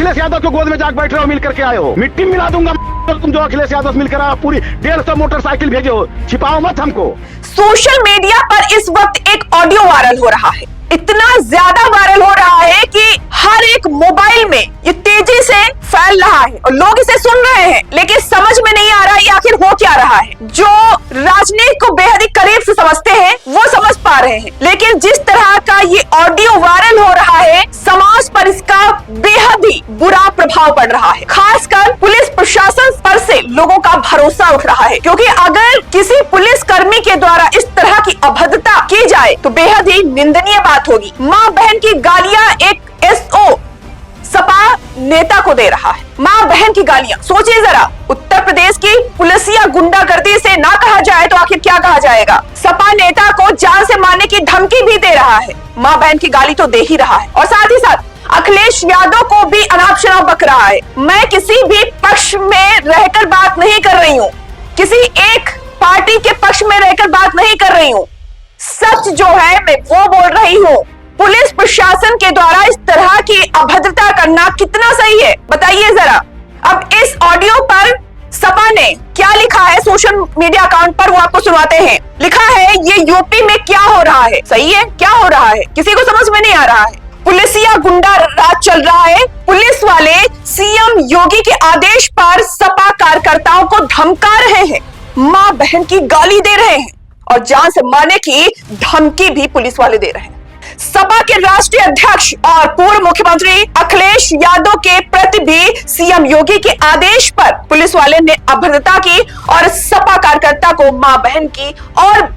अखिलेश यादव के गोद में जाकर बैठ रहे हो, मिल करके आए हो। मिट्टी मिला दूंगा तुम जो अखिलेश यादव से मिलकर आए, पूरी 150 मोटरसाइकिल भेजे हो, छिपाओ मत हमको। सोशल मीडिया पर इस वक्त एक ऑडियो वायरल हो रहा है, इतना ज्यादा वायरल हो रहा है कि हर एक मोबाइल में ये तेजी से फैल रहा है और लोग इसे सुन रहे हैं, लेकिन समझ में नहीं आ रहा है आखिर हो क्या रहा है। जो राजनीति को बेहद ही करीब से समझते हैं वो समझ पा रहे हैं, लेकिन जिस तरह का ये ऑडियो वायरल हो रहा है, समाज पर इसका बेहद ही बुरा प्रभाव पड़ रहा है। खासकर पुलिस प्रशासन पर से लोगों का भरोसा उठ रहा है, क्योंकि अगर किसी पुलिस कर्मी के द्वारा इस तरह की अभद्रता की जाए तो बेहद ही निंदनीय बात होगी। माँ बहन की गालियां एक एसओ सपा नेता को दे रहा है, माँ बहन की गालियां। सोचिए जरा, उत्तर प्रदेश की पुलिसिया गुंडागर्दी से ना कहा जाए तो आखिर क्या कहा जाएगा। सपा नेता को जान से मारने की धमकी भी दे रहा है, माँ बहन की गाली तो दे ही रहा है, और साथ ही साथ अखिलेश यादव को भी अनाप शनाप बक रहा है। मैं किसी भी पक्ष में रहकर बात नहीं कर रही हूँ, किसी एक पार्टी के पक्ष में रहकर बात नहीं कर रही हूँ, सच जो है मैं वो बोल रही हूँ। पुलिस प्रशासन के द्वारा इस तरह की अभद्रता करना कितना सही है, बताइए जरा। अब इस ऑडियो पर सपा ने क्या लिखा है सोशल मीडिया अकाउंट पर, वो आपको सुनाते हैं। लिखा है, ये यूपी में क्या हो रहा है। सही है, क्या हो रहा है किसी को समझ में नहीं आ रहा है। पुलिसिया गुंडा राज चल रहा है, पुलिस वाले सीएम योगी के आदेश पर सपा कार्यकर्ताओं को धमका रहे हैं, माँ बहन की गाली दे रहे हैं और जान से मारने की धमकी भी पुलिस वाले दे रहे हैं। सपा के राष्ट्रीय अध्यक्ष और पूर्व मुख्यमंत्री अखिलेश यादव के प्रति भी सीएम योगी के आदेश पर पुलिस वाले ने अभद्रता की और सपा कार्यकर्ता को मां बहन की और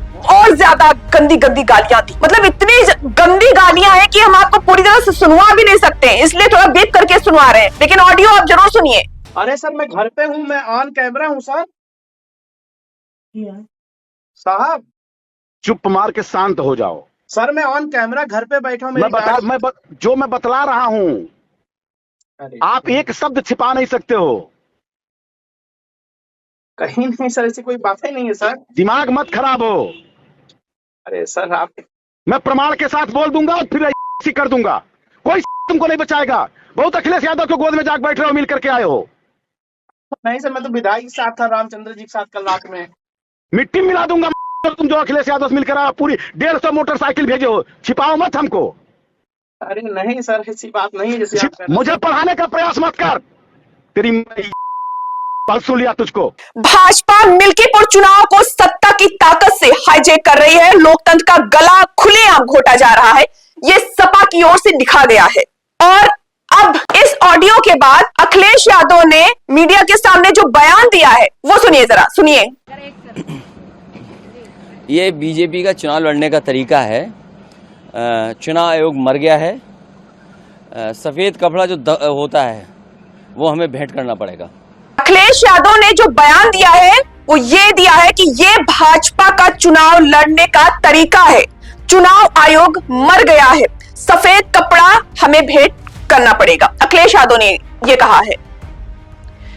ज्यादा गंदी गंदी गालियां दी। मतलब इतनी गंदी गालियां हैं कि हम आपको पूरी तरह से सुनवा भी नहीं सकते हैं, इसलिए थोड़ा बीप करके सुनवा रहे हैं, लेकिन ऑडियो आप जरूर सुनिए। अरे सर, मैं घर पे हूँ, मैं ऑन कैमरा हूँ सर। साहब चुप मार के शांत हो जाओ सर, मैं ऑन कैमरा घर पे बैठा हूँ। जो मैं बतला रहा हूँ, आप एक शब्द छिपा नहीं सकते हो। कहीं नहीं सर, ऐसी कोई बात ही नहीं है सर। दिमाग मत खराब हो। अरे सर, आप मैं प्रमाण के साथ बोल दूंगा और फिर ऐसी कर दूंगा, कोई तुमको नहीं बचाएगा। बहुत अखिलेश यादव के गोद में जाकर बैठ रहे हो, मिल करके आए हो। नहीं सर, मैं तो विधायक के साथ था, रामचंद्र जी के साथ कल रात में। मिट्टी मिला दूंगा तुम जो अखिलेश यादव से मिलकर आए, पूरी 150 मोटरसाइकिल भेजे हो, छिपाओ मत हमको। अरे नहीं सर, ऐसी बात नहीं है जैसे आप मुझे पढ़ाने का प्रयास मत कर, तेरी सुन लिया तुझको। भाजपा मिल्कीपुर चुनाव को सत्ता की ताकत से हाईजैक कर रही है, लोकतंत्र का गला खुलेआम घोटा जा रहा है, ये सपा की ओर से दिखा गया है। और अब इस ऑडियो के बाद अखिलेश यादव ने मीडिया के सामने जो बयान दिया है वो सुनिए जरा, सुनिए। ये बीजेपी का चुनाव लड़ने का तरीका है। चुनाव आयोग मर गया है, सफेद कपड़ा जो होता है वो हमें भेंट करना पड़ेगा। अखिलेश यादव ने जो बयान दिया है वो ये दिया है कि ये भाजपा का चुनाव लड़ने का तरीका है, चुनाव आयोग मर गया है, सफेद कपड़ा हमें भेंट करना पड़ेगा। अखिलेश यादव ने ये कहा है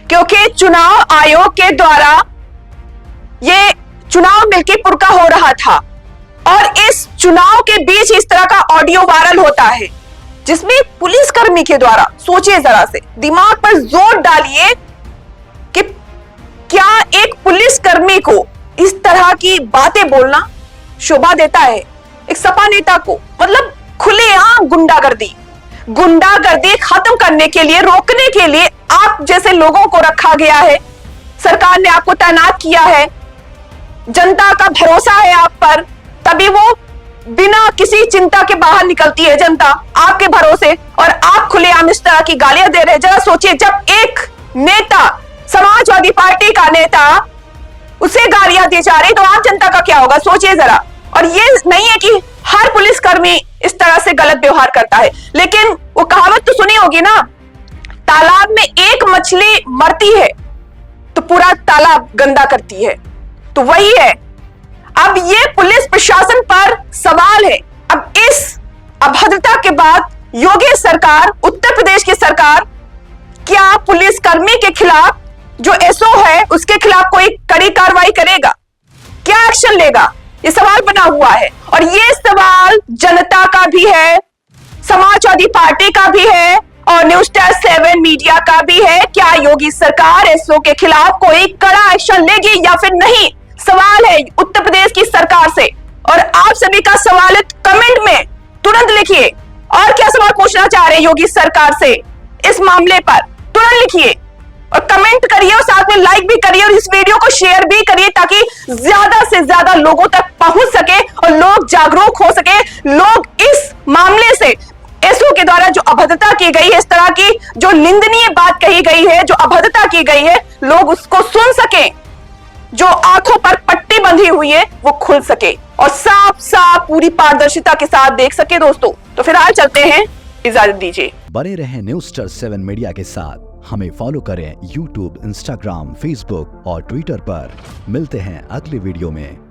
क्योंकि चुनाव आयोग के द्वारा ये चुनाव मिल्कीपुर का हो रहा था और इस चुनाव के बीच इस तरह का ऑडियो वायरल होता है जिसमें पुलिसकर्मी के द्वारा, सोचिए जरा से, दिमाग पर जोर डालिए कि क्या एक पुलिसकर्मी को इस तरह की बातें बोलना शोभा देता है एक सपा नेता को। मतलब खुलेआम गुंडागर्दी खत्म करने के लिए, रोकने के लिए आप जैसे लोगों को रखा गया है, सरकार ने आपको तैनात किया है, जनता का भरोसा है आप पर, तभी वो बिना किसी चिंता के बाहर निकलती है जनता आपके भरोसे, और आप खुलेआम इस तरह की गालियां दे रहे हैं। जरा सोचिए, जब एक नेता, समाजवादी पार्टी का नेता, उसे गालियां दी जा रही तो आम जनता का क्या होगा, सोचिए जरा। और ये नहीं है कि हर पुलिसकर्मी इस तरह से गलत व्यवहार करता है, लेकिन वो कहावत तो सुनी होगी ना, तालाब में एक मछली मरती है तो पूरा तालाब गंदा करती है, तो वही है। अब ये पुलिस प्रशासन पर सवाल है। अब इस अभद्रता के बाद योगी सरकार, उत्तर प्रदेश की सरकार, क्या पुलिसकर्मी के खिलाफ जो एसओ है उसके खिलाफ कोई कड़ी कार्रवाई करेगा, क्या एक्शन लेगा, ये सवाल बना हुआ है। और ये सवाल जनता का भी है, समाजवादी पार्टी का भी है और न्यूज़ 7 मीडिया का भी है, क्या योगी सरकार एसओ के खिलाफ कोई कड़ा एक्शन लेगी या फिर नहीं? सवाल है उत्तर प्रदेश की सरकार से, और आप सभी का सवाल है कमेंट में तुरंत लिखिए। और क्या सवाल पूछना चाह रहे हैं योगी सरकार से इस मामले पर, तुरंत लिखिए और कमेंट करिए और साथ में लाइक भी करिए और इस वीडियो को शेयर भी करिए ताकि ज्यादा से ज्यादा लोगों तक पहुंच सके और लोग जागरूक हो सके। लोग इस मामले से एसओ के द्वारा जो अभद्रता की गई है, इस तरह की जो निंदनीय बात कही गई है, जो अभद्रता की गई है, लोग उसको सुन सके, जो आंखों पर पट्टी बंधी हुई है वो खुल सके और साफ साफ पूरी पारदर्शिता के साथ देख सके। दोस्तों तो फिलहाल चलते हैं, इजाजत दीजिए। बने रहें न्यूज़स्टार 7 मीडिया के साथ। हमें फॉलो करें YouTube, Instagram, Facebook और Twitter पर। मिलते हैं अगले वीडियो में।